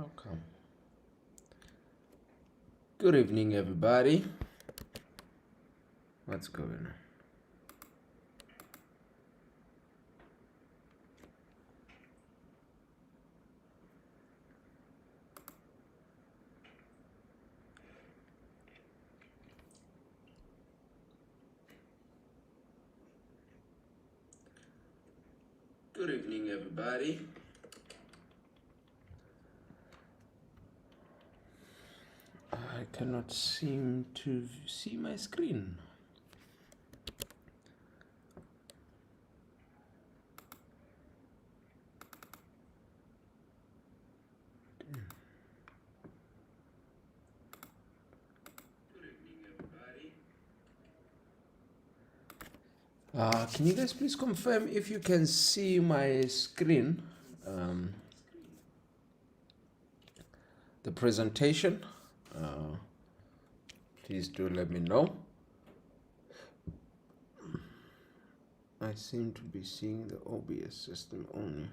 Okay. Good evening, everybody. What's going on? Good evening, everybody. I cannot seem to see my screen. Can you guys please confirm if you can see my screen? Um, the presentation. Uh, please do let me know. I seem to be seeing the OBS system only.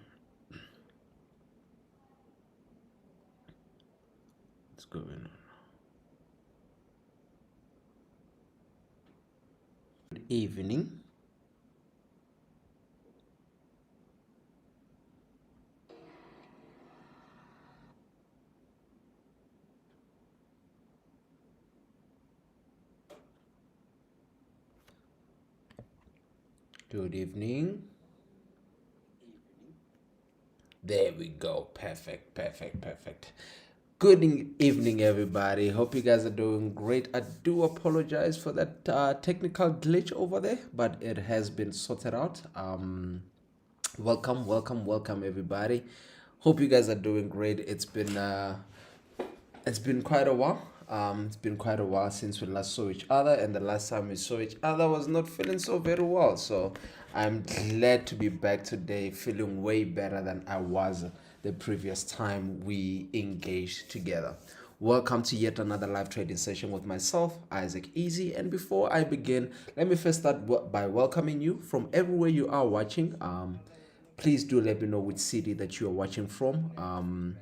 What's going on? Good evening. Good evening. There we go. Perfect, perfect, perfect. Good evening, everybody. Hope you guys are doing great. I do apologize for that technical glitch over there, but it has been sorted out. Welcome, everybody. Hope you guys are doing great. It's been quite a while. It's been quite a while since we last saw each other, and the last time we saw each other I was not feeling so very well. So I'm glad to be back today, feeling way better than I was the previous time we engaged together. Welcome to yet another live trading session with myself, Isaac Izy. And before I begin, let me first start by welcoming you from everywhere you are watching. Please do let me know which city that you are watching from.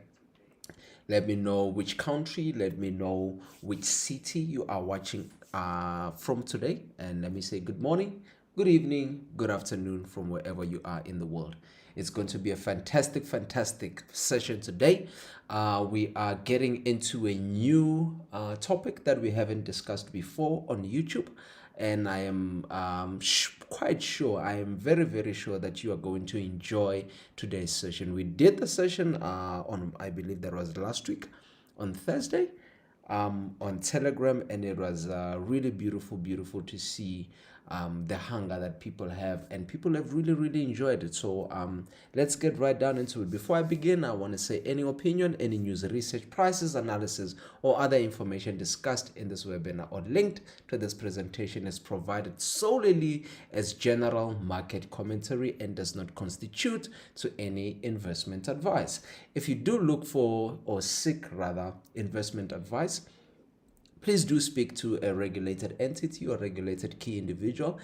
Let me know which country, let me know which city you are watching from today. And let me say good morning, good evening, good afternoon from wherever you are in the world. It's going to be a fantastic session today. We are getting into a new topic that we haven't discussed before on YouTube, and I am quite sure, I am very sure that you are going to enjoy today's session. We did the session on, I believe that was last week on Thursday, on Telegram, and it was really beautiful to see the hunger that people have, and people have really enjoyed it. So let's get right down into it. Before I begin, I want to say any opinion, any news, research, prices, analysis, or other information discussed in this webinar or linked to this presentation is provided solely as general market commentary and does not constitute to any investment advice. If you do look for, or seek rather, investment advice, please do speak to a regulated entity or regulated key individual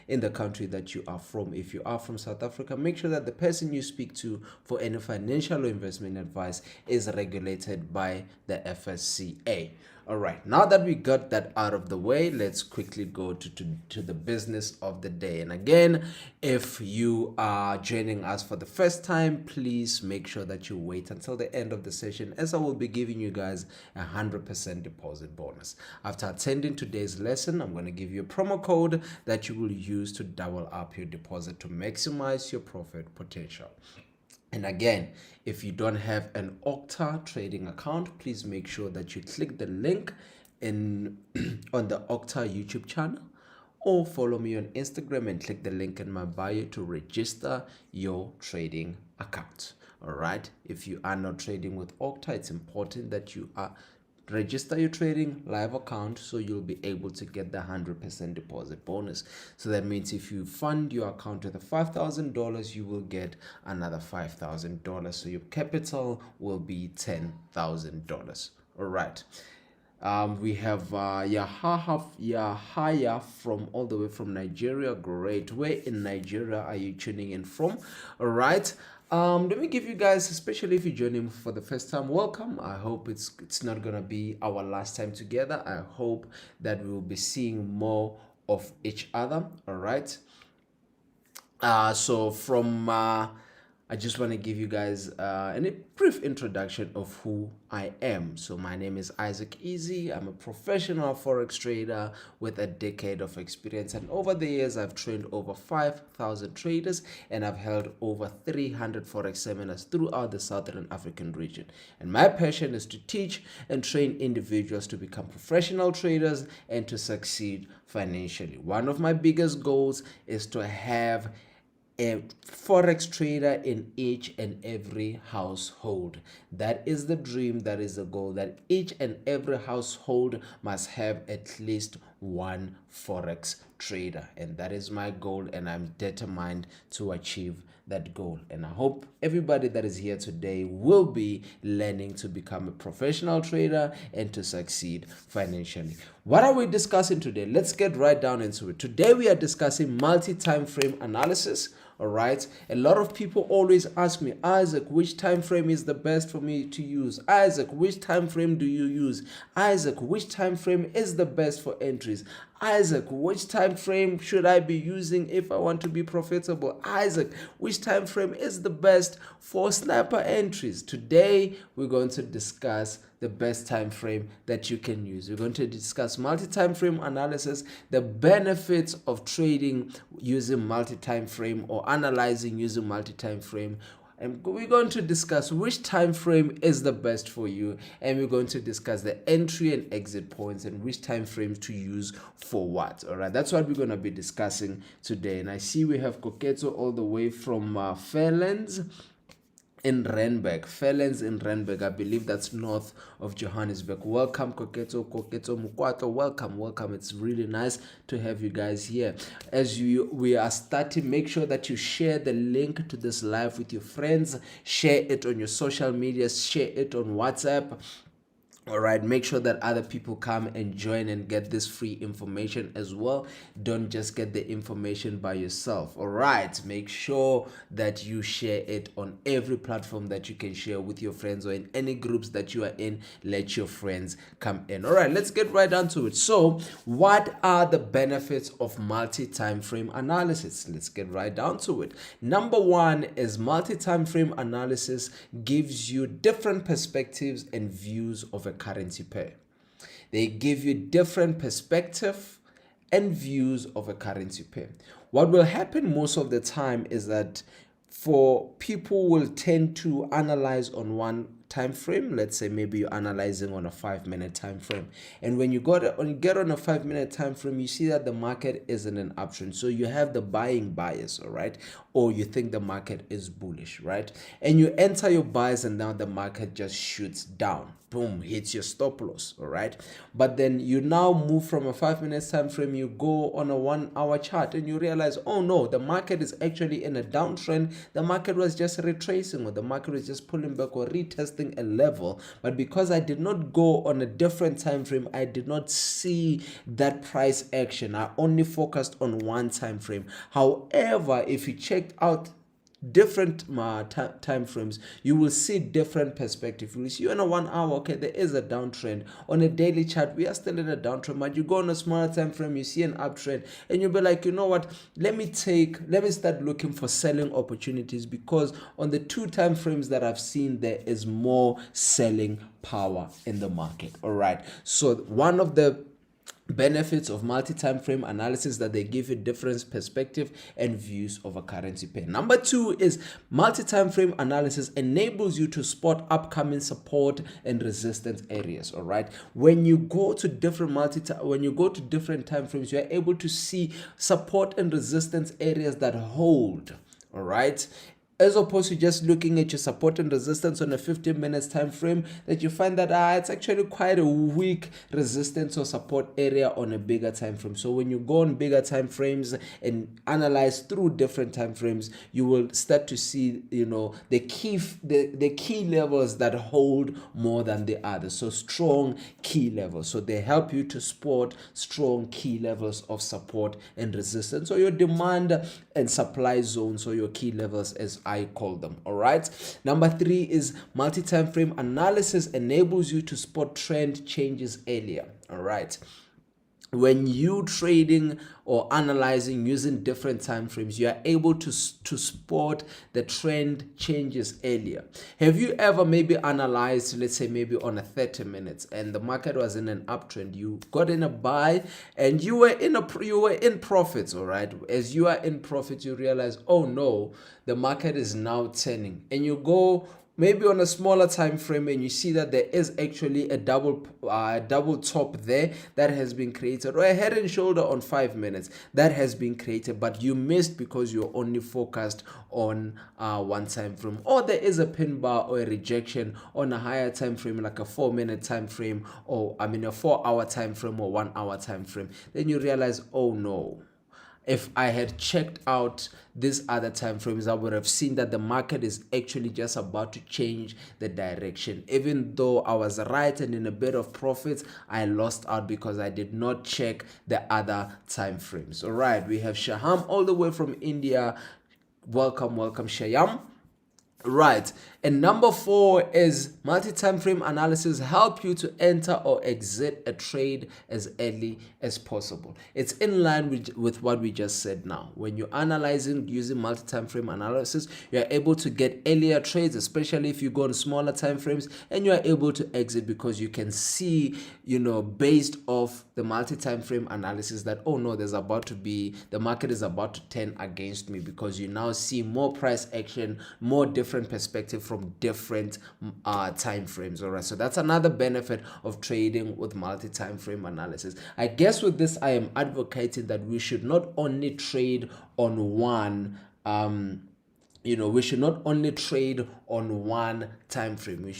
in the country that you are from. If you are from South Africa, make sure that the person you speak to for any financial or investment advice is regulated by the FSCA. All right, now that we got that out of the way, let's quickly go to the business of the day. And again, if you are joining us for the first time, please make sure that you wait until the end of the session, as I will be giving you guys 100% deposit bonus. After attending today's lesson, I'm going to give you a promo code that you will use to double up your deposit to maximize your profit potential. And again, if you don't have an Octa trading account, please make sure that you click the link in on the Octa YouTube channel, or follow me on Instagram and click the link in my bio to register your trading account. All right. If you are not trading with Octa, it's important that you are register your trading live account, so you'll be able to get the 100% deposit bonus. So that means if you fund your account with a $5,000, you will get another $5,000, so your capital will be $10,000. All right. We have Yahaya from all the way from Nigeria. Great. Where in Nigeria are you tuning in from? All right. Let me give you guys, especially if you're joining for the first time, welcome. I hope it's not gonna be our last time together. I hope that we will be seeing more of each other. All right. I just want to give you guys a brief introduction of who I am. So my name is Isaac Izy. I'm a professional Forex trader with a decade of experience. And over the years, I've trained over 5,000 traders and I've held over 300 Forex seminars throughout the Southern African region. And my passion is to teach and train individuals to become professional traders and to succeed financially. One of my biggest goals is to have a forex trader in each and every household. That is the dream, that is the goal, that each and every household must have at least one forex trader, and that is my goal, and I'm determined to achieve that goal. And I hope everybody that is here today will be learning to become a professional trader and to succeed financially. What are we discussing today? Let's get right down into it. Today we are discussing multi-time frame analysis. All right, a lot of people always ask me, Isaac, which time frame is the best for me to use? Isaac, which time frame do you use? Isaac, which time frame is the best for entries? Isaac, which time frame should I be using if I want to be profitable? Isaac, which time frame is the best for sniper entries? Today we're going to discuss the best time frame that you can use. We're going to discuss multi-time frame analysis, the benefits of trading using multi-time frame or analyzing using multi-time frame. And we're going to discuss which time frame is the best for you, and we're going to discuss the entry and exit points and which time frames to use for what. All right, that's what we're going to be discussing today. And I see we have Koketo all the way from Fairlands in Randburg, I believe that's north of Johannesburg. Welcome, Koketo Mukwato. Welcome. It's really nice to have you guys here. As we are starting, make sure that you share the link to this live with your friends. Share it on your social media. Share it on WhatsApp. All right, make sure that other people come and join and get this free information as well. Don't just get the information by yourself. All right, make sure that you share it on every platform that you can share with your friends, or in any groups that you are in. Let your friends come in. All right, let's get right down to it. So what are the benefits of multi-time frame analysis? Let's get right down to it. Number one is multi-time frame analysis gives you different perspectives and views of a currency pair. They give you different perspective and views of a currency pair. What will happen most of the time is that for people will tend to analyze on one time frame. Let's say maybe you're analyzing on a 5-minute time frame, and when you get on a 5-minute time frame, you see that the market is in an uptrend, so you have the buying bias, all right, or you think the market is bullish, right, and you enter your buys, and now the market just shoots down, boom, hits your stop loss, all right. But then you now move from a 5-minute time frame, you go on a 1-hour chart, and you realize, oh no, the market is actually in a downtrend. The market was just retracing, or the market was just pulling back or retesting a level. But because I did not go on a different time frame, I did not see that price action. I only focused on one time frame. However, if you checked out different time frames, you will see different perspective. You will see on a 1 hour, okay, there is a downtrend. On a daily chart, we are still in a downtrend, but you go on a smaller time frame, you see an uptrend, and you'll be like, you know what, let me start looking for selling opportunities, because on the 2 time frames that I've seen, there is more selling power in the market. All right, so one of the benefits of multi-time frame analysis that they give you different perspective and views of a currency pair. Number 2 is multi-time frame analysis enables you to spot upcoming support and resistance areas. All right, when you go to different time frames, you are able to see support and resistance areas that hold. All right, as opposed to just looking at your support and resistance on a 15 minutes time frame, that you find that it's actually quite a weak resistance or support area on a bigger time frame. So when you go on bigger time frames and analyze through different time frames, you will start to see, the key levels that hold more than the others. So strong key levels. So they help you to spot strong key levels of support and resistance, or your demand and supply zones, or your key levels as I call them. All right. Number 3 is multi-time frame analysis enables you to spot trend changes earlier. All right. When you trading or analyzing using different time frames, you are able to spot the trend changes earlier. Have you ever maybe analyzed, let's say maybe on a 30 minutes, and the market was in an uptrend, you got in a buy and you were in profits, all right? As you are in profit, you realize, oh no, the market is now turning, and you go maybe on a smaller time frame and you see that there is actually a double top there that has been created, or a head and shoulder on 5 minutes that has been created, but you missed because you're only focused on one time frame, or there is a pin bar or a rejection on a higher time frame like a 4-minute time frame, or a 4-hour time frame or 1-hour time frame. Then you realize, oh no, if I had checked out these other time frames, I would have seen that the market is actually just about to change the direction. Even though I was right and in a bit of profits, I lost out because I did not check the other time frames. All right, we have Shaham all the way from India. Welcome, Shayam. Right, and number 4 is multi-time frame analysis help you to enter or exit a trade as early as possible. It's in line with what we just said now. When you're analyzing using multi-time frame analysis, you're able to get earlier trades, especially if you go on smaller time frames, and you are able to exit because you can see, based off the multi-time frame analysis that, oh no, the market is about to turn against me, because you now see more price action, more different perspective from different time frames. All right, so that's another benefit of trading with multi-time frame analysis. I guess with this I am advocating that we should not only trade on one we should not only trade on one time frame. We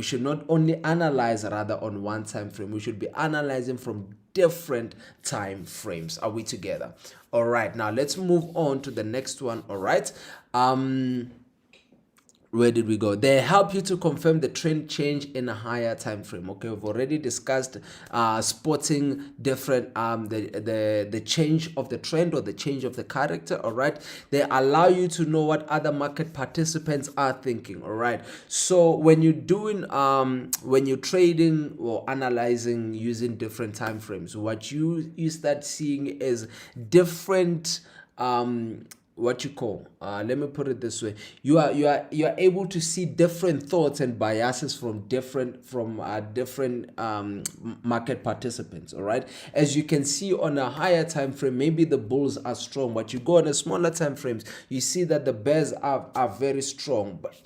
should not only analyze rather on one time frame. We should be analyzing from different time frames. Are we together? All right, now let's move on to the next one. All right, where did we go? They help you to confirm the trend change in a higher time frame. Okay, we've already discussed spotting different the change of the trend or the change of the character. All right, they allow you to know what other market participants are thinking. All right, so when you're doing when you're trading or analyzing using different time frames, what you start seeing is different what you call let me put it this way, you are able to see different thoughts and biases from different market participants. All right, as you can see on a higher time frame, maybe the bulls are strong, but you go on a smaller time frames, you see that the bears are very strong. But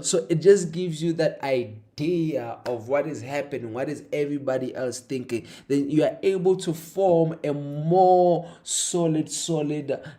so it just gives you that idea of what is happening, what is everybody else thinking. Then you are able to form a more solid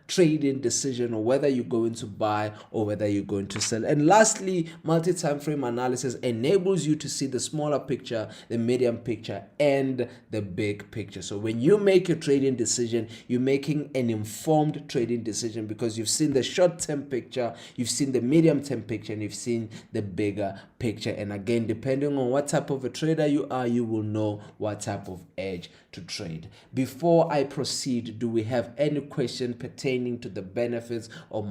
trading decision, or whether you're going to buy or whether you're going to sell. And lastly, multi-time frame analysis enables you to see the smaller picture, the medium picture, and the big picture. So when you make your trading decision, you're making an informed trading decision because you've seen the short-term picture, you've seen the medium-term picture, and you've seen the bigger picture. And again, depending on what type of a trader you are, you will know what type of edge to trade. Before I proceed, do we have any question pertaining to the benefits of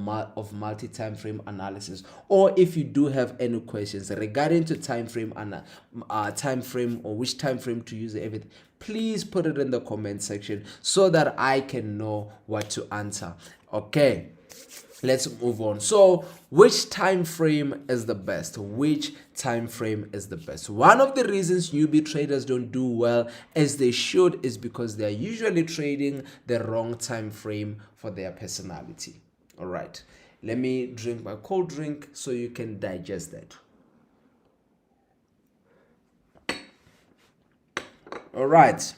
multi-time frame analysis? Or if you do have any questions regarding to time frame and time frame, or which time frame to use, everything, please put it in the comment section so that I can know what to answer. Okay, let's move on. So which time frame is the best? Which time frame is the best? One of the reasons newbie traders don't do well as they should is because they're usually trading the wrong time frame for their personality. All right, let me drink my cold drink so you can digest that. All right,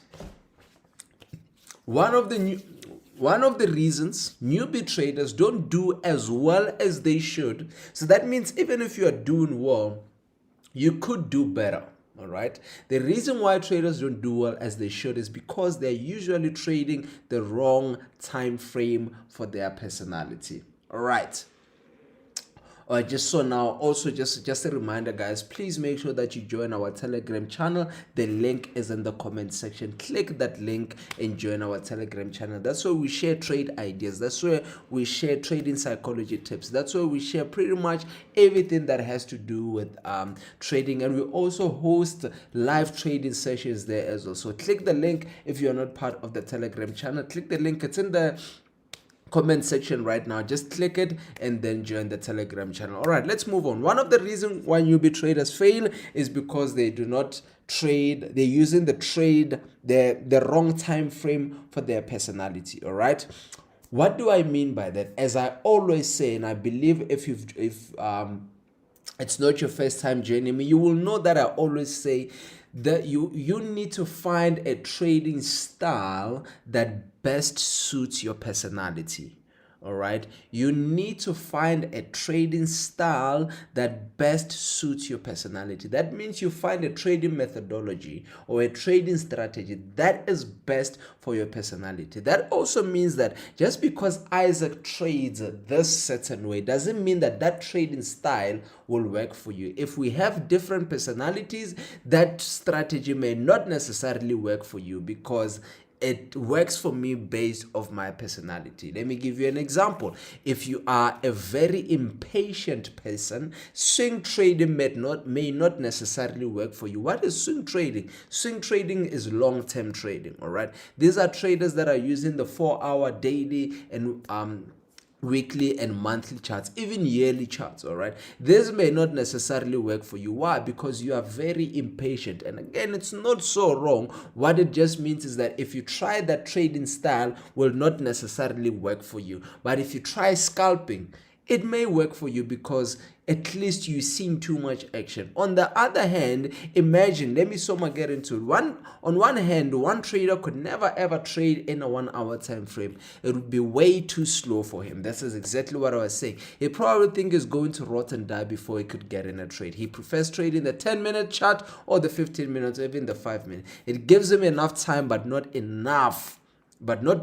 one of the reasons newbie traders don't do as well as they should, so that means even if you are doing well, you could do better. All right, the reason why traders don't do well as they should is because they're usually trading the wrong time frame for their personality. All right, just so now, also just a reminder, guys, please make sure that you join our Telegram channel. The link is in the comment section. Click that link and join our Telegram channel. That's where we share trade ideas. That's where we share trading psychology tips. That's where we share pretty much everything that has to do with trading, and we also host live trading sessions there as well. So click the link if you're not part of the Telegram channel. Click the link, it's in the comment section right now. Just click it and then join the Telegram channel. All right, let's move on. One of the reasons why newbie traders fail is because they do not trade. They're using the wrong time frame for their personality. All right, what do I mean by that? As I always say, and I believe if it's not your first time joining me, you will know that I always say that you need to find a trading style that best suits your personality. All right, you need to find a trading style that best suits your personality. That means you find a trading methodology or a trading strategy that is best for your personality. That also means that just because Isaac trades this certain way doesn't mean that that trading style will work for you. If we have different personalities, that strategy may not necessarily work for you because it works for me based off my personality. Let me give you an example. If you are a very impatient person, swing trading may not necessarily work for you. What is swing trading? Swing trading is long-term trading. All right, these are traders that are using the 4-hour daily and weekly and monthly charts, even yearly charts. All right, this may not necessarily work for you. Why? Because you are very impatient. And again, it's not so wrong. What it just means is that if you try that trading style, will not necessarily work for you. But if you try scalping, it may work for you because at least you've seen too much action. On the other hand, imagine, let me get into it. On one hand, one trader could never ever trade in a 1-hour time frame. It would be way too slow for him. This is exactly what I was saying. He probably think he's going to rot and die before he could get in a trade. He prefers trading the 10-minute chart or the 15 minutes or even the 5 minutes. It gives him enough time, but not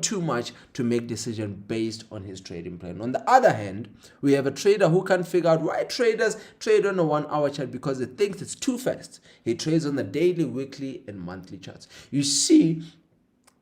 too much to make decision based on his trading plan. On the other hand, we have a trader who can figure out why traders trade on a 1-hour chart because they think it's too fast. He trades on the daily, weekly, and monthly charts. You see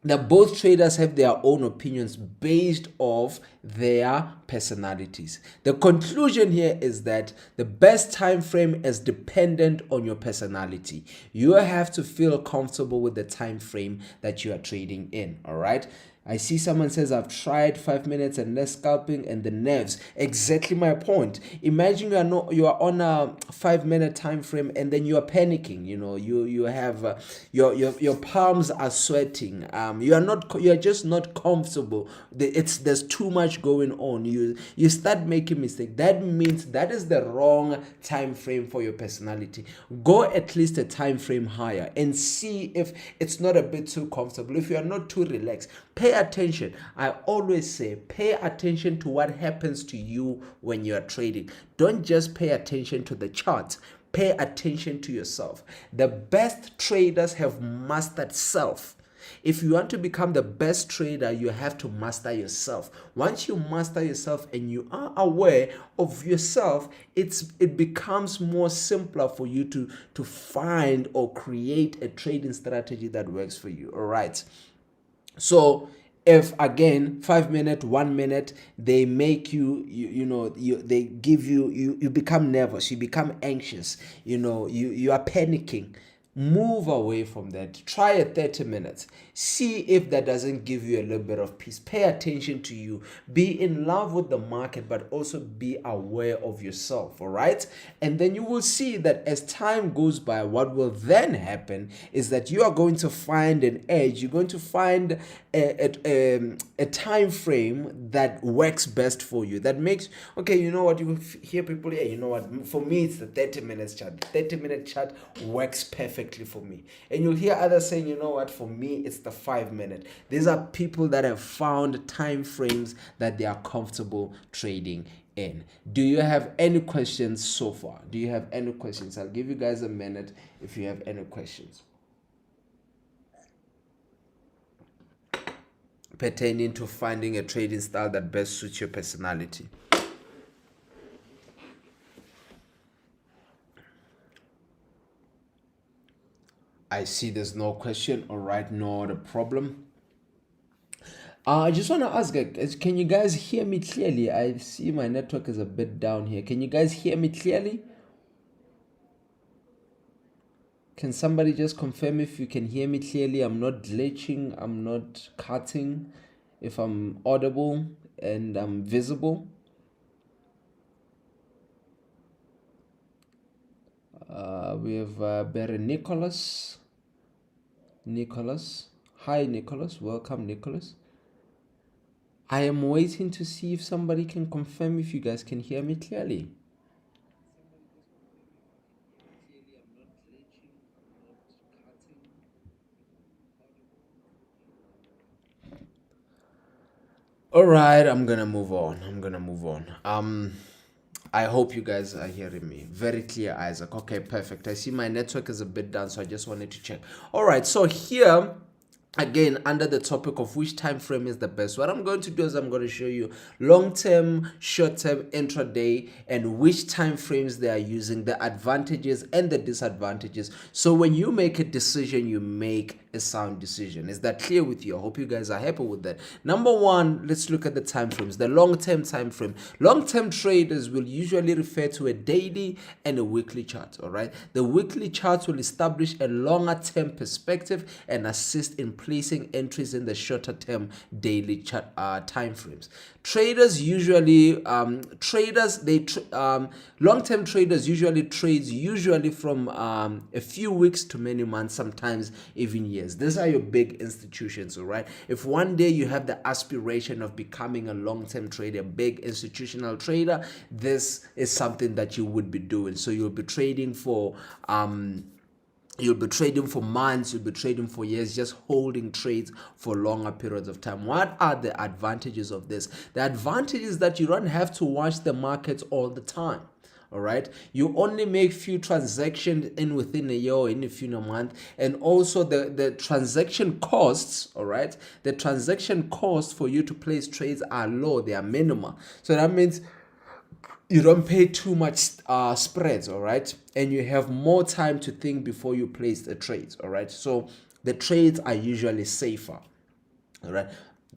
that both traders have their own opinions based off their personalities. The conclusion here is that the best time frame is dependent on your personality. You have to feel comfortable with the time frame that you are trading in. All right, I see someone says I've tried 5 minutes and less scalping and the nerves. Exactly my point. Imagine you are on a 5-minute time frame and then you are panicking. You have your palms are sweating. You are just not comfortable. There's too much going on. You start making mistakes. That means that is the wrong time frame for your personality. Go at least a time frame higher and see if it's not a bit too comfortable. If you are not too relaxed, pay attention. I always say pay attention to what happens to you when you are trading. Don't just pay attention to the charts. Pay attention to yourself. The best traders have mastered self. If you want to become the best trader, you have to master yourself. Once you master yourself and you are aware of yourself, it becomes more simpler for you to find or create a trading strategy that works for you. All right. So if again 5 minutes, 1 minute, they make they give you become nervous, you become anxious, you are panicking. Move away from that. Try a 30 minutes. See if that doesn't give you a little bit of peace. Pay attention to you. Be in love with the market, but also be aware of yourself. All right. And then you will see that as time goes by, what will then happen is that you are going to find an edge. You're going to find a time frame that works best for you. That makes, okay, you know what, you hear people, yeah, you know what, for me it's the 30 minutes chart. 30-minute chart works perfectly for me. And you'll hear others saying, you know what, for me it's the 5 minute. These are people that have found time frames that they are comfortable trading in. Do you have any questions so far? Do you have any questions? I'll give you guys a minute if you have any questions pertaining to finding a trading style that best suits your personality. I see there's no question. All right, not a problem. I just want to ask, can you guys hear me clearly? I see my network is a bit down here. Can you guys hear me clearly? Can somebody just confirm if you can hear me clearly? I'm not glitching, I'm not cutting, if I'm audible and I'm visible. We have Barry Nicholas. Nicholas. Hi, Nicholas. Welcome, Nicholas. I am waiting to see if somebody can confirm if you guys can hear me clearly. All right, I'm gonna move on. I hope you guys are hearing me very clear, Isaac. Okay, perfect. I see my network is a bit down, so I just wanted to check. All right, so here again under the topic of which time frame is the best, what I'm going to do is I'm going to show you long term, short term, intraday, and which time frames they are using, the advantages and the disadvantages, so when you make a decision you make a sound decision. Is that clear with you? I hope you guys are happy with that. Number one, let's look at the time frames. The long term time frame. Long term traders will usually refer to a daily and a weekly chart. All right, the weekly chart will establish a longer term perspective and assist in placing entries in the shorter term daily chart time frames. Traders usually long-term traders usually trades from a few weeks to many months, sometimes even years. These are your big institutions. All right, if one day you have the aspiration of becoming a long-term trader, a big institutional trader, this is something that you would be doing. So you'll be trading for months, you'll be trading for years, just holding trades for longer periods of time. What are the advantages of this? The advantage is that you don't have to watch the markets all the time. All right, you only make few transactions in within a year or in a month, and also the transaction costs. All right, the transaction costs for you to place trades are low, they are minimal. So that means you don't pay too much spreads. All right, and you have more time to think before you place the trades. All right, so the trades are usually safer. All right,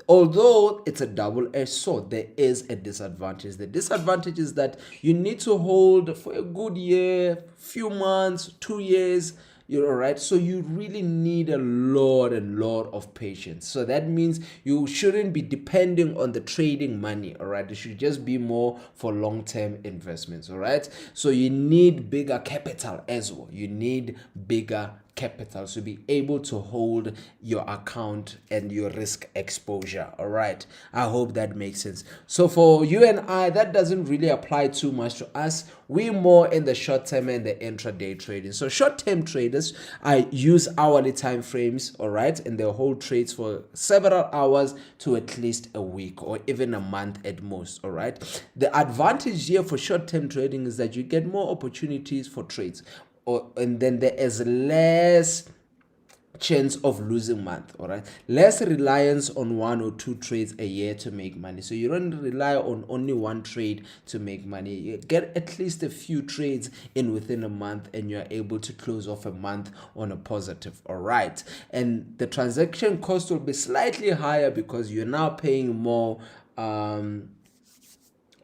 although it's a double-edged sword, there is a disadvantage. The disadvantage is that you need to hold for a good year, few months, 2 years. You're all right. So you really need a lot and lot of patience. So that means you shouldn't be depending on the trading money. All right. It should just be more for long-term investments. All right. So you need bigger capital as well. You need bigger capital to be able to hold your account and your risk exposure. All right, I hope that makes sense. So for you and I, that doesn't really apply too much to us. We're more in the short term and the intraday trading. So short term traders, I use hourly time frames. All right, and they hold trades for several hours to at least a week or even a month at most. All right, the advantage here for short term trading is that you get more opportunities for trades, and then there is less chance of losing month. All right, less reliance on one or two trades a year to make money. So you don't rely on only one trade to make money. You get at least a few trades in within a month, and you're able to close off a month on a positive. All right, and the transaction cost will be slightly higher because you're now paying more. All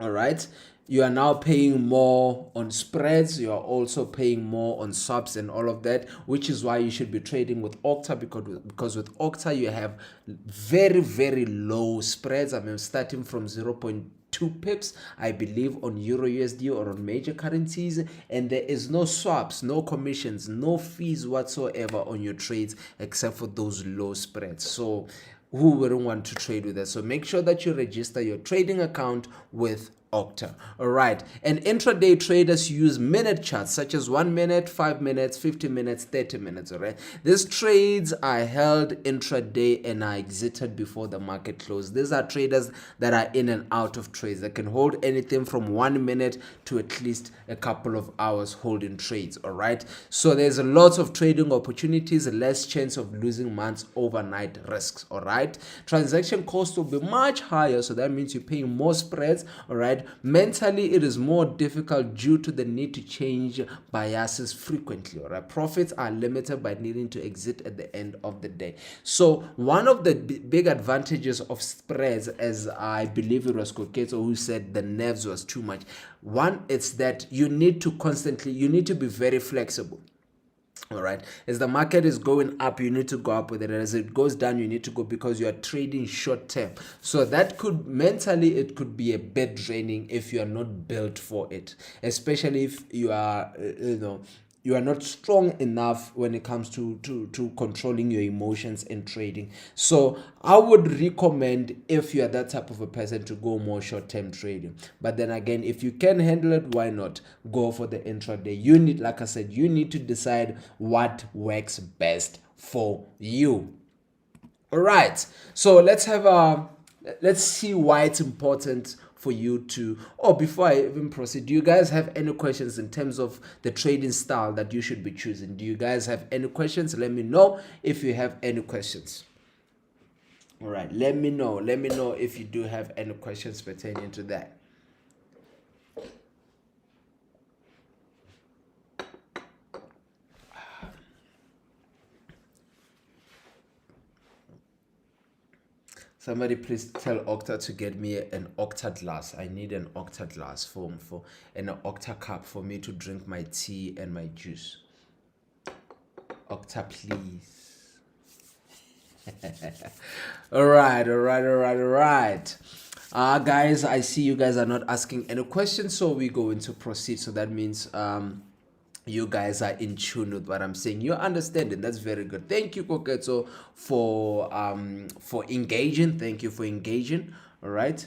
right, you are now paying more on spreads, you are also paying more on subs and all of that, which is why you should be trading with Octa, because with Octa you have very low spreads. I mean, starting from 0.2 pips, I believe, on Euro USD or on major currencies, and there is no swaps, no commissions, no fees whatsoever on your trades except for those low spreads. So who wouldn't want to trade with us? So make sure that you register your trading account with Octa. All right, and intraday traders use minute charts such as 1 minute, 5 minutes, 50 minutes, 30 minutes. All right, these trades are held intraday and are exited before the market closes. These are traders that are in and out of trades. They can hold anything from 1 minute to at least a couple of hours holding trades. All right, so there's a lot of trading opportunities, less chance of losing months, overnight risks. All right, transaction cost will be much higher, so that means you're paying more spreads. All right, right? Mentally, it is more difficult due to the need to change biases frequently, all right? Profits are limited by needing to exit at the end of the day. So one of the big advantages of spreads, as I believe it was Koketo who said the nerves was too much. One, it's that you need to be very flexible. All right, as the market is going up, you need to go up with it. As it goes down, you need to go, because you are trading short term. So that could mentally, it could be a bit draining if you are not built for it, especially if you are you are not strong enough when it comes to controlling your emotions in trading. So I would recommend, if you are that type of a person, to go more short-term trading. But then again, if you can handle it, why not go for the intraday? You need, like I said, you need to decide what works best for you. All right, so let's see why it's important for you to. Oh, before I even proceed, do you guys have any questions in terms of the trading style that you should be choosing? Do you guys have any questions? Let me know if you have any questions. All right, let me know if you do have any questions pertaining to that. Somebody please tell Octa to get me an Octa glass. I need an Octa glass for and an Octa cup for me to drink my tea and my juice. Octa, please. All right. Guys, I see you guys are not asking any questions, so we're going to proceed. So that means you guys are in tune with what I'm saying. You're understanding. That's very good. Thank you, Koketo, for engaging. Thank you for engaging. All right.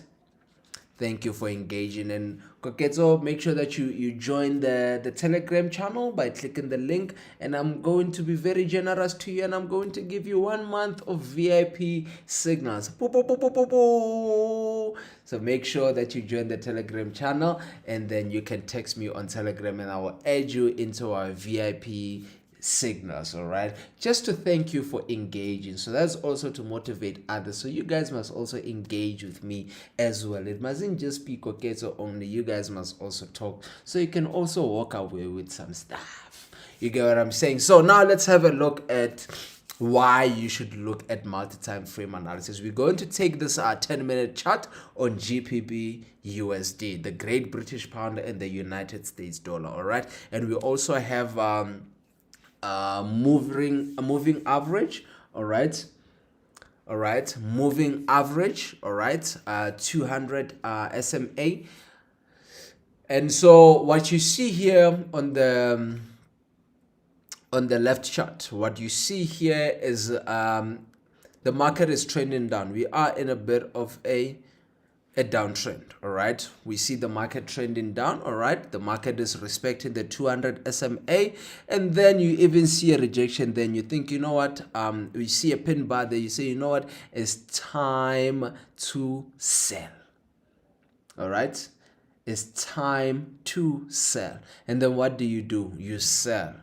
Thank you for engaging. And Koketo, make sure that you join the Telegram channel by clicking the link. And I'm going to be very generous to you, and I'm going to give you 1 month of VIP signals. So make sure that you join the Telegram channel, and then you can text me on Telegram, and I will add you into our VIP signals. All right, just to thank you for engaging. So that's also to motivate others, so you guys must also engage with me as well. It mustn't just be Koketo only. You guys must also talk, so you can also walk away with some stuff. You get what I'm saying? So now let's have a look at why you should look at multi-time frame analysis. We're going to take this 10-minute chart on GBP USD, the Great British Pound, and the United States dollar. All right, and we also have moving average. All right, moving average. All right, 200 SMA. And so what you see here on the left chart, what you see here is the market is trending down. We are in a bit of a downtrend. All right, we see the market trending down. All right, the market is respecting the 200 SMA, and then you even see a rejection. Then you think, you know what, we see a pin bar there, you say, you know what, it's time to sell. All right, it's time to sell. And then what do? You sell.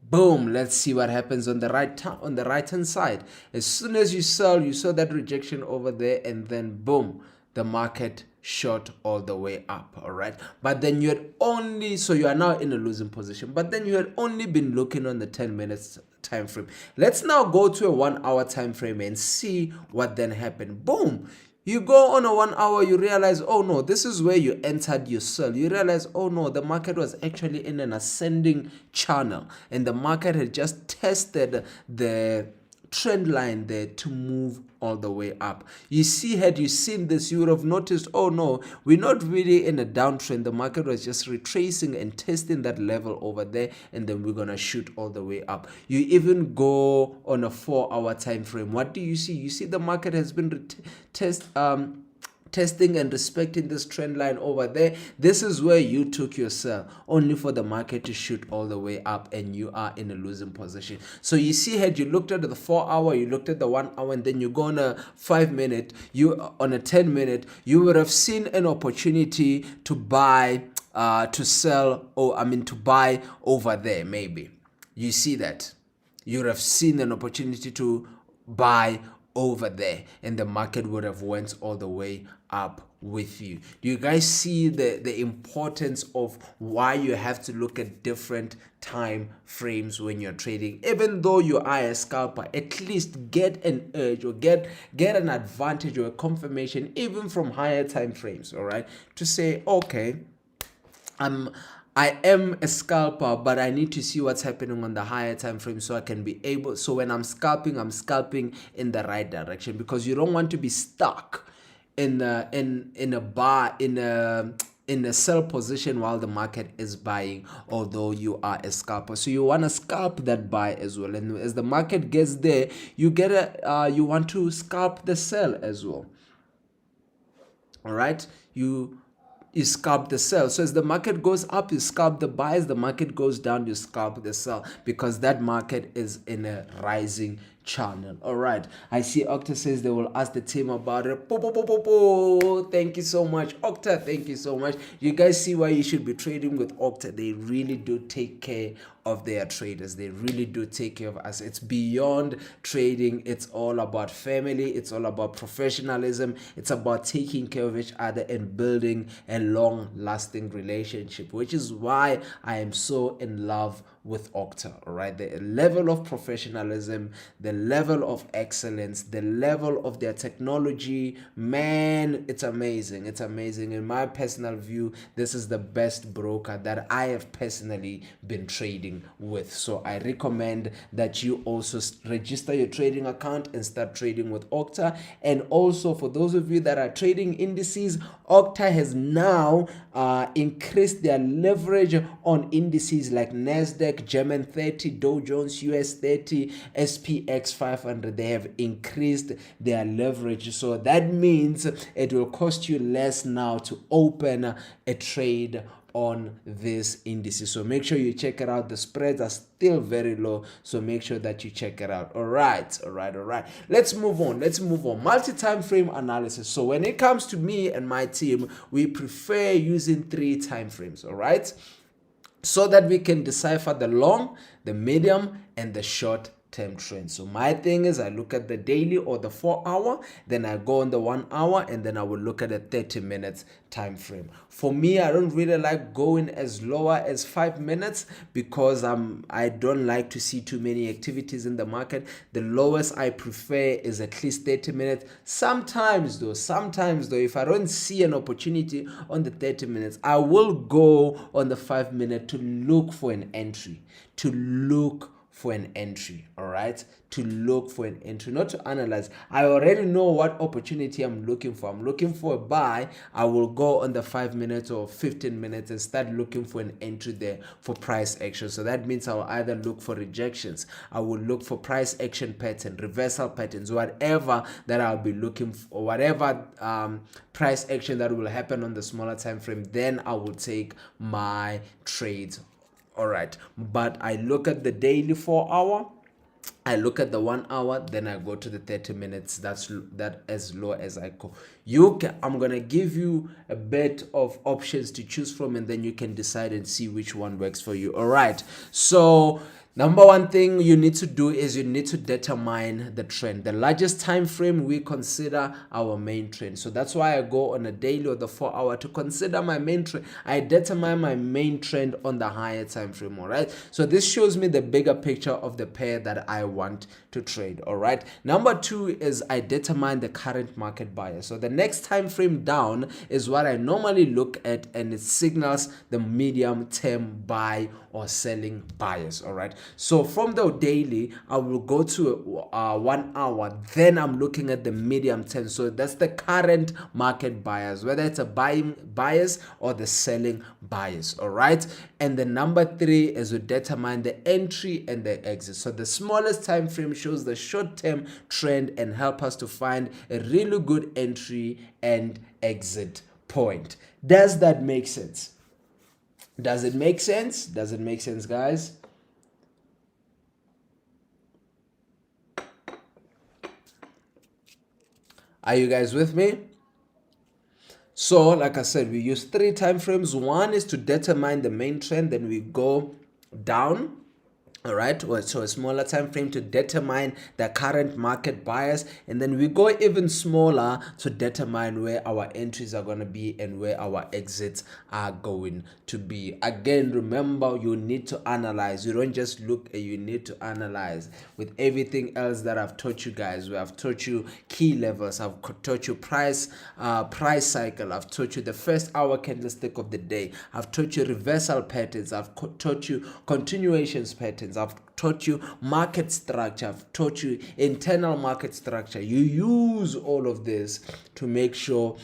Boom, let's see what happens on the right hand side. As soon as you sell, you saw that rejection over there, and then boom, the market shot all the way up. All right, but then you had only, so you are now in a losing position, but then you had only been looking on the 10 minutes time frame. Let's now go to a 1 hour time frame and see what then happened. Boom, you go on a 1 hour, you realize, oh no, this is where you entered your sell. You realize, oh no, the market was actually in an ascending channel, and the market had just tested the trend line there to move all the way up. You see, had you seen this, you would have noticed, oh no, we're not really in a downtrend. The market was just retracing and testing that level over there, and then we're gonna shoot all the way up. You even go on a 4 hour time frame. What do you see? You see the market has been testing and respecting this trend line over there. This is where you took your sell, only for the market to shoot all the way up, and you are in a losing position. So you see, had you looked at the 4 hour, you looked at the 1 hour, and then you go on a 5 minute, you on a 10 minute, you would have seen an opportunity to buy, to sell, or to buy over there. Maybe you see that you would have seen an opportunity to buy over there, and the market would have went all the way up with you. Do you guys see the importance of why you have to look at different time frames when you're trading? Even though you are a scalper, at least get an edge or get an advantage or a confirmation even from higher time frames, all right, to say, okay, I am a scalper, but I need to see what's happening on the higher time frame so I can be able, so when I'm scalping in the right direction, because you don't want to be stuck in a bar in a sell position while the market is buying, although you are a scalper. So you want to scalp that buy as well, and as the market gets there, you want to scalp the sell as well. All right, you scalp the sell. So as the market goes up, you scalp the buy. As the market goes down, you scalp the sell, because that market is in a rising channel. All right, I see Octa says they will ask the team about it. Thank you so much, Octa. Thank you so much. You guys see why you should be trading with Octa. They really do take care of their traders. They really do take care of us. It's beyond trading. It's all about family. It's all about professionalism. It's about taking care of each other and building a long-lasting relationship, which is why I am so in love with Octa. All right, the level of professionalism, the level of excellence, the level of their technology, man, it's amazing. It's amazing. In my personal view, this is the best broker that I have personally been trading with. So I recommend that you also register your trading account and start trading with Octa. And also, for those of you that are trading indices, Octa has now increased their leverage on indices like Nasdaq, German 30, Dow Jones, US 30, SPX 500. They have increased their leverage. So that means it will cost you less now to open a trade on this indices. So make sure you check it out. The spreads are still very low, so make sure that you check it out. All right. Let's move on. Multi-time frame analysis. So when it comes to me and my team, we prefer using 3 time frames. All right, so that we can decipher the long, the medium, and the short term trend. So my thing is, I look at the daily or the 4 hour, then I go on the 1 hour, and then I will look at a 30 minutes time frame. For me, I don't really like going as lower as 5 minutes, because I don't like to see too many activities in the market. The lowest I prefer is at least 30 minutes. Sometimes though, if I don't see an opportunity on the 30 minutes, I will go on the 5 minute to look for an entry, all right, to look for an entry, not to analyze. I already know what opportunity I'm looking for. I'm looking for a buy. I will go on the 5 minutes or 15 minutes and start looking for an entry there for price action. So that means I'll either look for rejections, I will look for price action pattern, reversal patterns, whatever that I'll be looking for, whatever price action that will happen on the smaller time frame, then I will take my trades. All right, but I look at the daily 4 hour, I look at the 1 hour, then I go to the 30 minutes. That's as low as I go. I'm gonna give you a bit of options to choose from, and then you can decide and see which one works for you. All right, so number one thing you need to do is you need to determine the trend. The largest time frame we consider our main trend. So that's why I go on a daily or the 4 hour to consider my main trend. I determine my main trend on the higher time frame. All right, so this shows me the bigger picture of the pair that I want to trade. All right, number 2 is I determine the current market bias. So the next time frame down is what I normally look at, and it signals the medium term buy or selling bias. All right, so from the daily, I will go to 1 hour, then I'm looking at the medium term. So that's the current market bias, whether it's a buying bias or the selling bias. All right, and the number 3 is to determine the entry and the exit. So the smallest time frame shows the short-term trend and help us to find a really good entry and exit point. Does that make sense? Does it make sense? Does it make sense, guys? Are you guys with me? So like I said, we use 3 time frames. One is to determine the main trend, then we go down All right, so a smaller time frame to determine the current market bias, and then we go even smaller to determine where our entries are going to be and where our exits are going to be. Again, remember, you need to analyze. You don't just look, you need to analyze. With everything else that I've taught you guys, we have taught you key levels, I've taught you price cycle, I've taught you the first hour candlestick of the day, I've taught you reversal patterns, I've taught you continuations patterns, I've taught you market structure, I've taught you internal market structure. You use all of this to make sure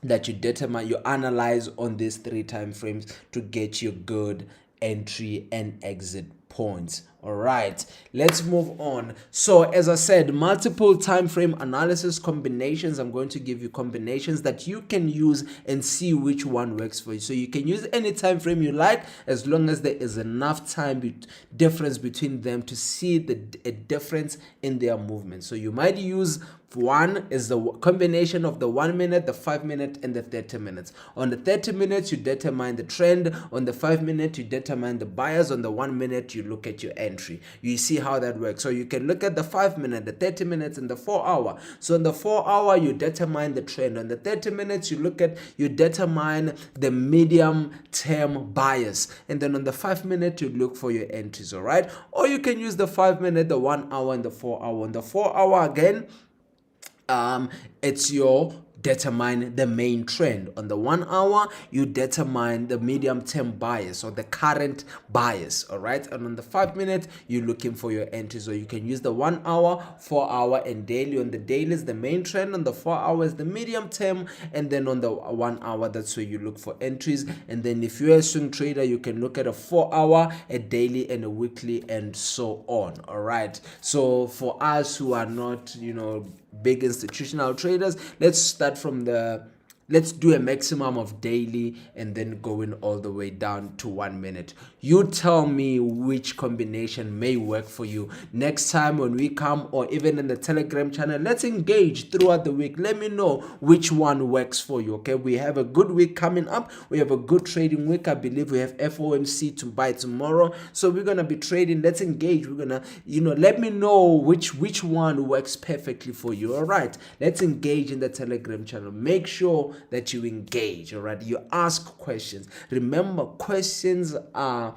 that you analyze on these 3 time frames to get your good entry and exit points. All right, let's move on. So as I said, multiple time frame analysis combinations. I'm going to give you combinations that you can use and see which one works for you. So you can use any time frame you like, as long as there is enough time difference between them to see a difference in their movement. So you might use one is the combination of the 1 minute, the 5 minute, and the 30 minutes. On the 30 minutes, you determine the trend. On the 5 minute, you determine the bias. On the 1 minute, you look at your entry. You see how that works. So you can look at the 5 minute, the 30 minutes, and the 4 hour. So in the 4 hour, you determine the trend. On the 30 minutes, you determine the medium term bias. And then on the 5 minute, you look for your entries, all right? Or you can use the 5 minute, the 1 hour, and the 4 hour. On the 4 hour, again, it's your determine the main trend. On the 1 hour, you determine the medium term bias or the current bias. All right, and on the 5 minute, you're looking for your entries. So you can use the 1 hour, 4 hour, and daily. On the daily is the main trend. On the 4 hours, the medium term, and then on the 1 hour, that's where you look for entries. And then if you're a swing trader, you can look at a 4 hour, a daily, and a weekly, and so on. All right, so for us who are not big institutional traders, let's do a maximum of daily and then going all the way down to 1 minute. You tell me which combination may work for you. Next time when we come, or even in the Telegram channel, let's engage throughout the week. Let me know which one works for you. Okay, we have a good week coming up. We have a good trading week. I believe we have FOMC to buy tomorrow, so we're gonna be trading. Let's engage. We're gonna let me know which one works perfectly for you. All right, let's engage in the Telegram channel. Make sure that you engage. All right, you ask questions. Remember, questions are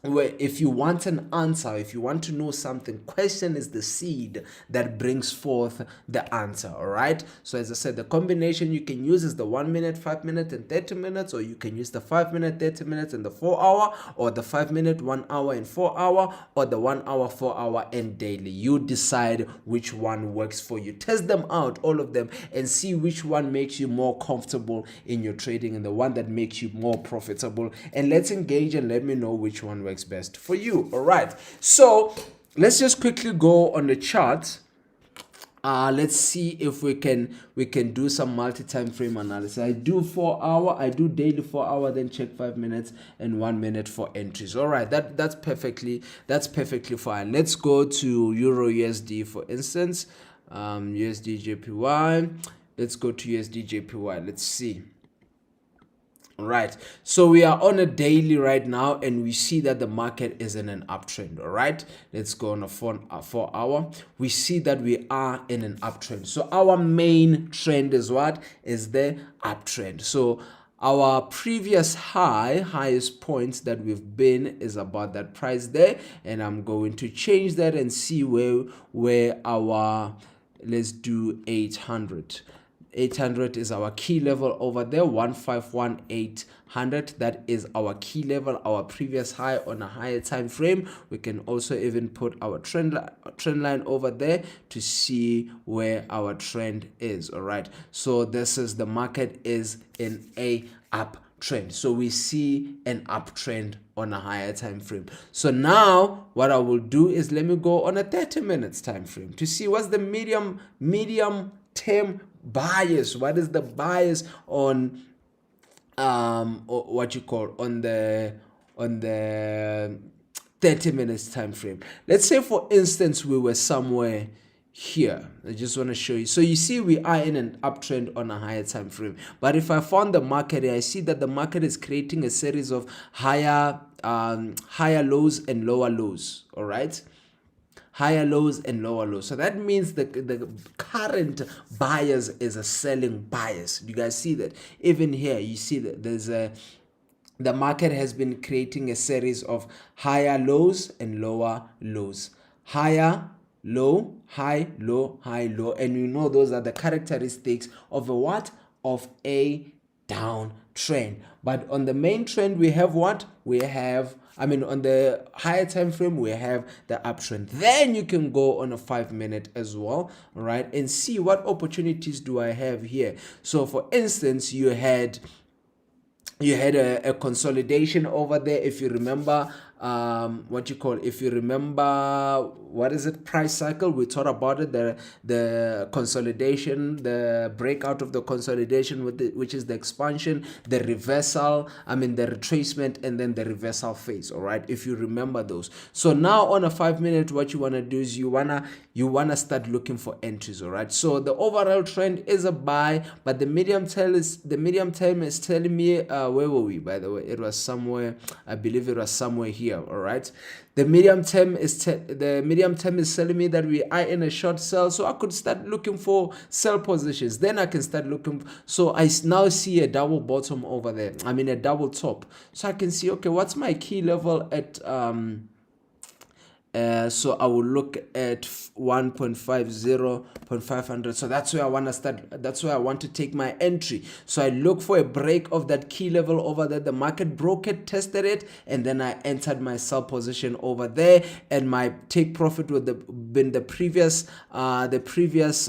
where, if you want an answer, if you want to know something, question is the seed that brings forth the answer. All right, so as I said, the combination you can use is the 1 minute, 5 minute, and 30 minutes, or you can use the 5 minute, 30 minutes, and the 4 hour, or the 5 minute, 1 hour, and 4 hour, or the 1 hour, 4 hour, and daily. You decide which one works for you. Test them out, all of them, and see which one makes you more comfortable in your trading and the one that makes you more profitable. And let's engage and let me know which one works best for you. All right, so let's just quickly go on the chart. Let's see if we can do some multi-time frame analysis. I do 4 hour, I do daily 4 hour, then check 5 minutes and 1 minute for entries. All right, that's perfectly fine. Let's go to Euro USD, for instance. USD JPY. Let's go to USD JPY. Let's see. All right, so we are on a daily right now, and we see that the market is in an uptrend. All right, let's go on a 4 hour. We see that we are in an uptrend. So our main trend is what? Is the uptrend. So our previous highest points that we've been is about that price there, and I'm going to change that and see where our, let's do 800. 800 is our key level over there. 151,800, that is our key level, our previous high on a higher time frame. We can also even put our trend line over there to see where our trend is. All right, so this is, the market is in a uptrend. So we see an uptrend on a higher time frame. So now what I will do is, let me go on a 30 minutes time frame to see what's the medium term bias. What is the bias on or what you call on the 30 minutes time frame. Let's say, for instance, we were somewhere here. I just want to show you. So you see we are in an uptrend on a higher time frame, but if I found the market, I see that the market is creating a series of higher higher lows and lower lows. All right, higher lows and lower lows. So that means the current bias is a selling bias. You guys see that? Even here, you see that there's the market has been creating a series of higher lows and lower lows. Higher, low, high, low, high, low. And you know those are the characteristics of a what? Of a downtrend. But on the main trend, we have what? We have, on the higher time frame, we have the uptrend. Then you can go on a 5-minute as well, all right, and see what opportunities do I have here. So for instance, you had a consolidation over there. If you remember, if you remember, what is it, price cycle, we thought about it, the consolidation, the breakout of the consolidation, which is the expansion, the reversal, the retracement, and then the reversal phase. All right, if you remember those. So now on a 5-minute, what you want to do is you wanna start looking for entries. All right, so the overall trend is a buy, but the medium term is telling me, where were we, by the way? It was somewhere, I believe it was somewhere here. All right, the medium term is telling me that we are in a short sell, so I could start looking for sell positions. Then I can start looking. So I now see a double bottom over there, a double top. So I can see, okay, what's my key level at so I will look at 1.50.500. So that's where I want to start. That's where I want to take my entry. So I look for a break of that key level over there. The market broke it, tested it, and then I entered my sell position over there. And my take profit would have been the previous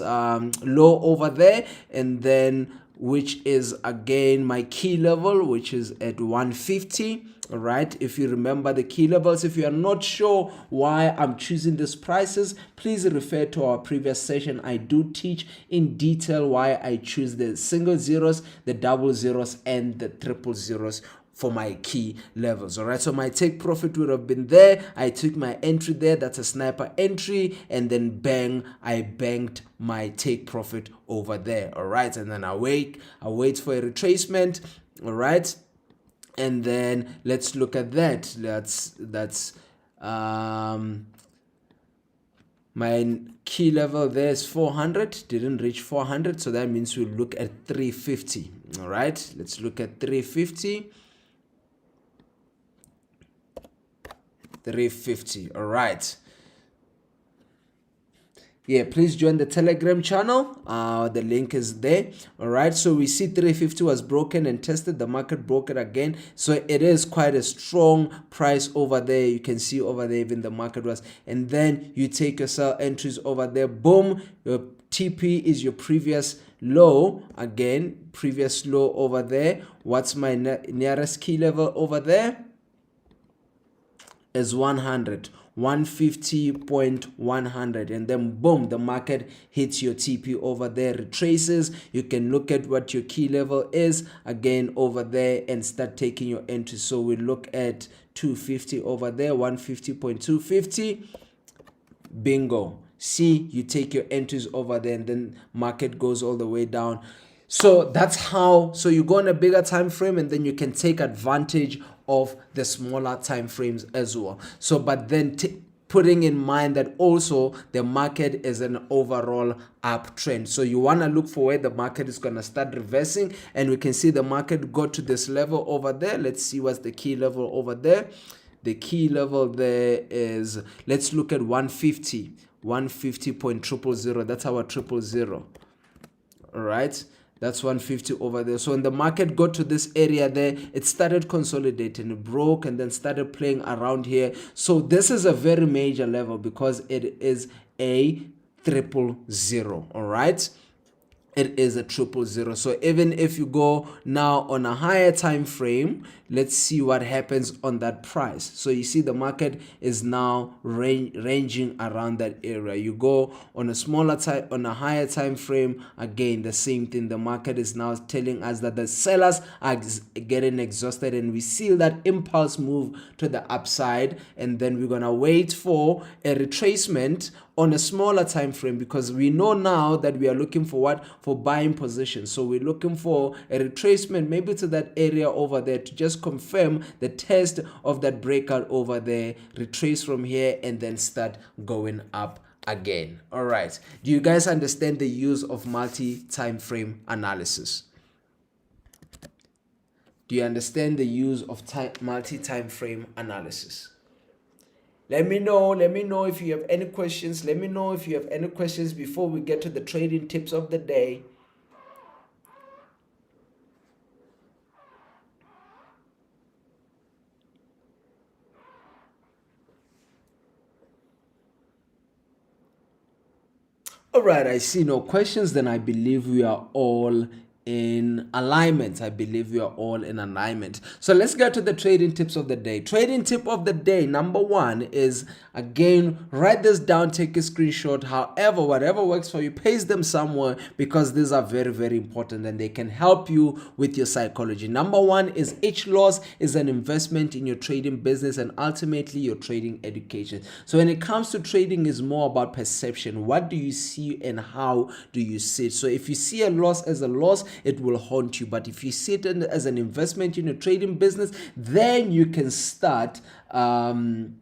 low over there, and then which is again my key level, which is at 150. All right, if you remember the key levels, if you are not sure why I'm choosing these prices, please refer to our previous session. I do teach in detail why I choose the single zeros, the double zeros, and the triple zeros for my key levels. All right, so my take profit would have been there. I took my entry there. That's a sniper entry, and then bang, I banked my take profit over there. All right, and then I wait for a retracement. All right, and then let's look at that. That's my key level there is 400, didn't reach 400, so that means we'll look at 350. All right, let's look at 350. 350. All right, yeah, please join the Telegram channel. The link is there. All right, so we see 350 was broken and tested. The market broke it again, so it is quite a strong price over there. You can see over there even the market was, and then you take your sell entries over there. Boom, your TP is your previous low. Again, previous low over there. What's my nearest key level over there? Is 100, 150.100, and then boom, the market hits your TP over there, retraces. You can look at what your key level is again over there and start taking your entries. So we look at 250 over there, 150.250. Bingo. See, you take your entries over there, and then market goes all the way down. So that's how, so you go on a bigger time frame, and then you can take advantage of the smaller time frames as well. So but then putting in mind that also the market is an overall uptrend, so you want to look for where the market is going to start reversing, and we can see the market got to this level over there. Let's see what's the key level over there. The key level there is, let's look at 150.000. That's our 000. All right, that's 150 over there. So when the market got to this area there, it started consolidating, it broke, and then started playing around here. So this is a very major level because it is a 000. All right, it is a 000. So even if you go now on a higher time frame, let's see what happens on that price. So you see the market is now ranging around that area. You go on a smaller time, on a higher time frame, again the same thing. The market is now telling us that the sellers are getting exhausted, and we see that impulse move to the upside, and then we're gonna wait for a retracement on a smaller time frame, because we know now that we are looking for what? For buying positions. So we're looking for a retracement maybe to that area over there to just confirm the test of that breakout over there, retrace from here, and then start going up again. All right, do you guys understand the use of multi-time frame analysis? Do you understand the use of multi-time frame analysis? Let me know if you have any questions. Let me know if you have any questions before we get to the trading tips of the day. All right, I see no questions. Then I believe we are all in alignment. I believe we are all in alignment. So let's get to the trading tips of the day. Trading tip of the day, number one is, again, write this down, take a screenshot. However, whatever works for you, paste them somewhere, because these are very, very important and they can help you with your psychology. Number one is, each loss is an investment in your trading business and ultimately your trading education. So when it comes to trading, it's more about perception. What do you see and how do you see it? So if you see a loss as a loss, it will haunt you. But if you see it as an investment in your trading business, then you can start, then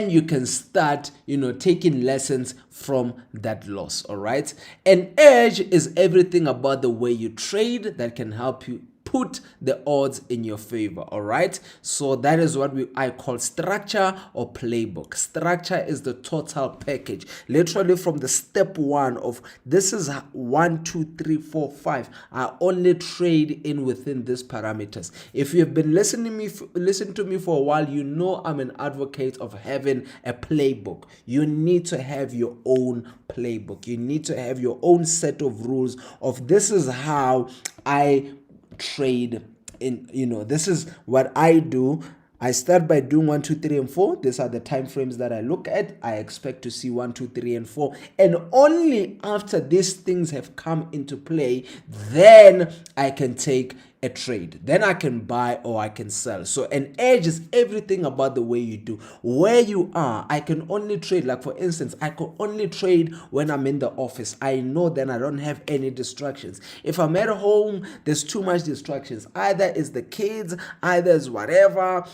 you can start, taking lessons from that loss. All right. An edge is everything about the way you trade that can help you put the odds in your favor. All right, so that is what I call structure or playbook. Structure is the total package, literally from the step one of this is 1 2 3 4 5. I only trade in within these parameters. If you have been listening to me for a while, you know I'm an advocate of having a playbook. You need to have your own playbook. You need to have your own set of rules of, this is how I trade in, this is what I do. I start by doing 1 2 3 and 4. These are the time frames that I look at. I expect to see 1 2 3 and 4, and only after these things have come into play, then I can take a trade. Then I can buy or I can sell. So an edge is everything about the way you do, where you are. I can only trade, like for instance, I can only trade when I'm in the office. I know then I don't have any distractions. If I'm at home, there's too much distractions. Either it's the kids, either it's whatever,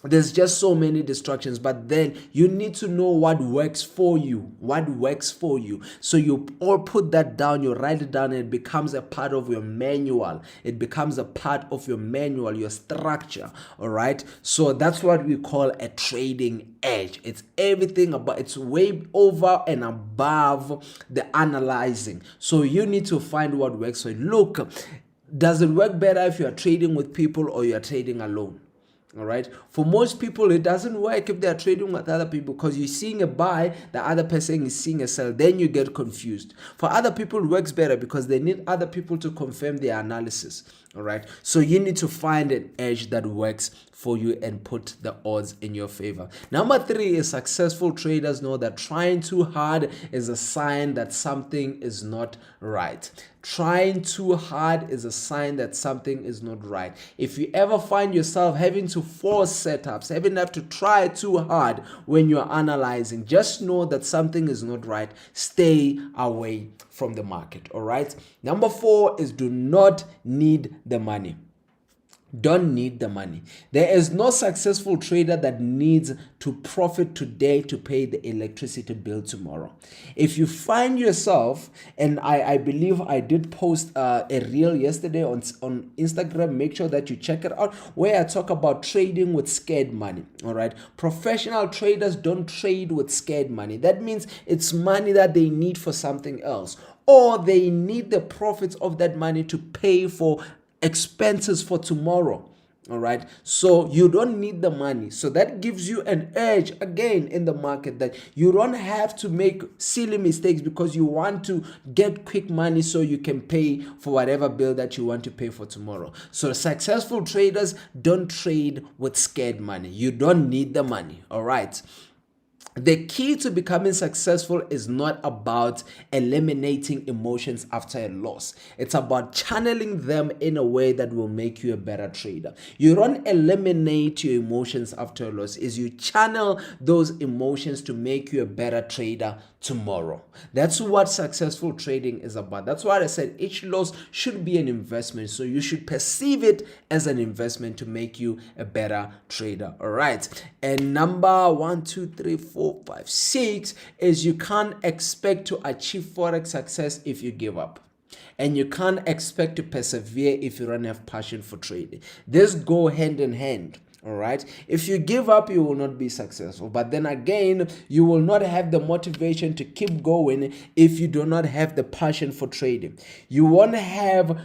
there's just so many distractions. But then you need to know what works for you. So you all put that down, you write it down, and it becomes a part of your manual. Your structure. All right, so that's what we call a trading edge. It's everything about, it's way over and above the analyzing. So you need to find what works for you. Look, does it work better if you are trading with people or you are trading alone? All right, for most people it doesn't work if they are trading with other people, because you're seeing a buy, the other person is seeing a sell, then you get confused. For other people it works better because they need other people to confirm their analysis. All right, so you need to find an edge that works for you and put the odds in your favor. Number 3 is, successful traders know that trying too hard is a sign that something is not right. Trying too hard is a sign that something is not right. If you ever find yourself having to force setups, having to try too hard when you're analyzing, just know that something is not right. Stay away from the market. All right. Number 4 is, do not need the money. Don't need the money. There is no successful trader that needs to profit today to pay the electricity bill tomorrow. If you find yourself, and I believe I did post a reel yesterday on Instagram, make sure that you check it out, where I talk about trading with scared money. All right, professional traders don't trade with scared money. That means it's money that they need for something else, or they need the profits of that money to pay for expenses for tomorrow. All right, so you don't need the money. So that gives you an edge again in the market, that you don't have to make silly mistakes because you want to get quick money so you can pay for whatever bill that you want to pay for tomorrow. So successful traders don't trade with scared money. You don't need the money. All right. The key to becoming successful is not about eliminating emotions after a loss. It's about channeling them in a way that will make you a better trader. You don't eliminate your emotions after a loss, is you channel those emotions to make you a better trader tomorrow. That's what successful trading is about. That's why I said each loss should be an investment. So you should perceive it as an investment to make you a better trader. All right. And number 1, 2, 3, 4, 5, 6 is you can't expect to achieve Forex success if you give up. And you can't expect to persevere if you don't have passion for trading. This go hand in hand. All right. If you give up, you will not be successful. But then again, you will not have the motivation to keep going if you do not have the passion for trading. You won't have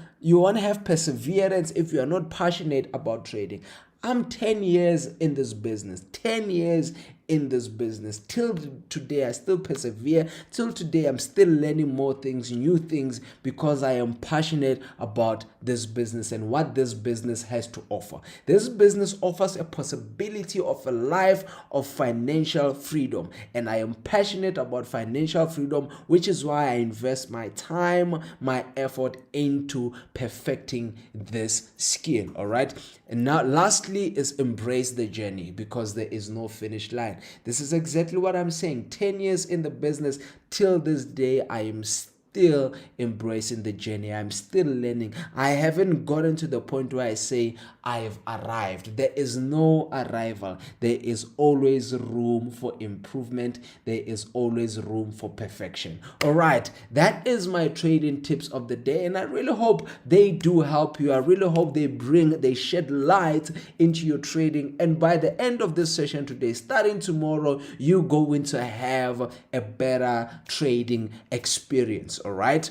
perseverance if you are not passionate about trading. I'm 10 years in this business. 10 years in this business. Till today, I still persevere. Till today, I'm still learning more things, new things, because I am passionate about this business and what this business has to offer. This business offers a possibility of a life of financial freedom, and I am passionate about financial freedom, which is why I invest my time, my effort into perfecting this skill. All right. And now, lastly, is embrace the journey, because there is no finish line. This is exactly what I'm saying. 10 years in the business, till this day, I am still embracing the journey. I'm still learning. I haven't gotten to the point where I say I've arrived. There is no arrival. There is always room for improvement. There is always room for perfection. All right, that is my trading tips of the day, and I really hope they do help you. I really hope they shed light into your trading, and by the end of this session today, starting tomorrow, you're going to have a better trading experience. All right.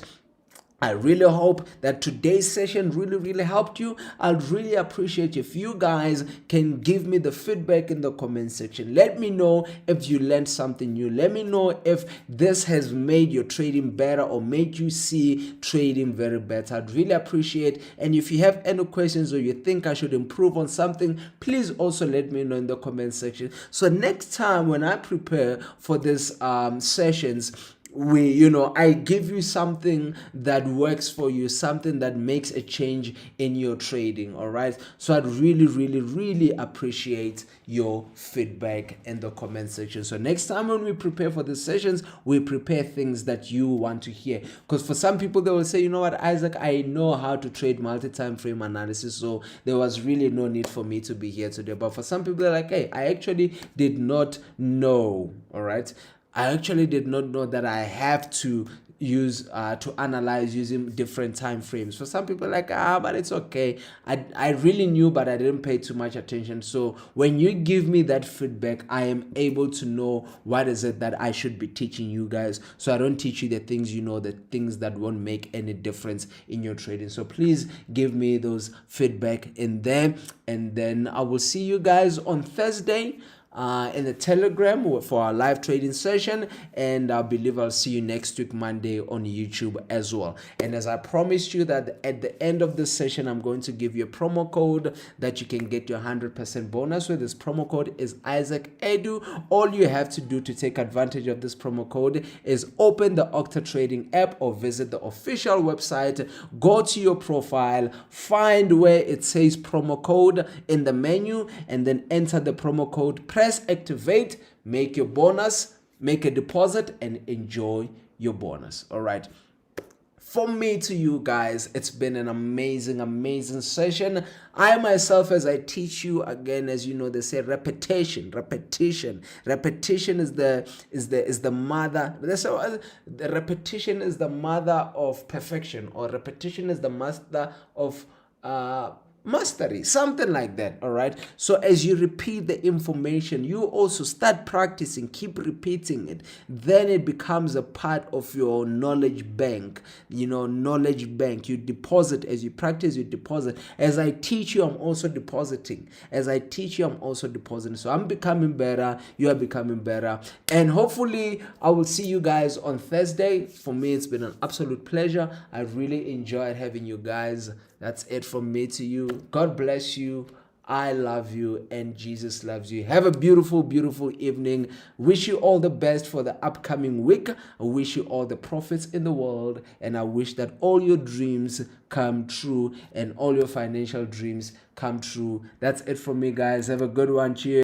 I really hope that today's session really helped you. I'd really appreciate if you guys can give me the feedback in the comment section. Let me know if you learned something new. Let me know if this has made your trading better or made you see trading very better. I'd really appreciate. And if you have any questions or you think I should improve on something, please also let me know in the comment section. So next time when I prepare for this sessions, I give you something that works for you, something that makes a change in your trading. All right, so I'd really appreciate your feedback in the comment section. So next time when we prepare for the sessions, we prepare things that you want to hear, because for some people they will say, you know what, Isaac, I know how to trade multi-time frame analysis, so there was really no need for me to be here today. But for some people, they're like, hey, I actually did not know. All right, I actually did not know that I have to use to analyze using different time frames. For some people, like, but it's okay. I really knew, but I didn't pay too much attention. So when you give me that feedback, I am able to know what is it that I should be teaching you guys, so I don't teach you the things the things that won't make any difference in your trading. So please give me those feedback in there, and then I will see you guys on Thursday in the Telegram for our live trading session, and I believe I'll see you next week Monday on YouTube as well. And as I promised you that at the end of this session, I'm going to give you a promo code that you can get your 100% bonus with. This promo code is Isaac Edu. All you have to do to take advantage of this promo code is open the Octa trading app or visit the official website, go to your profile, find where it says promo code in the menu, and then enter the promo code. Press activate, make your bonus, make a deposit, and enjoy your bonus. All right. From me to you guys, it's been an amazing session. I myself, as I teach you again, as you know, they say repetition is the mother. The repetition is the mother of perfection, or repetition is the master of mastery, something like that. All right, so as you repeat the information, you also start practicing, keep repeating it, then it becomes a part of your knowledge bank. You deposit. As you practice, you deposit. As I teach you, I'm also depositing. So I'm becoming better, you are becoming better, and hopefully I will see you guys on Thursday. For me, it's been an absolute pleasure. I really enjoyed having you guys. That's it from me to you. God bless you. I love you and Jesus loves you. Have a beautiful, beautiful evening. Wish you all the best for the upcoming week. I wish you all the profits in the world, and I wish that all your dreams come true and all your financial dreams come true. That's it from me, guys. Have a good one. Cheers.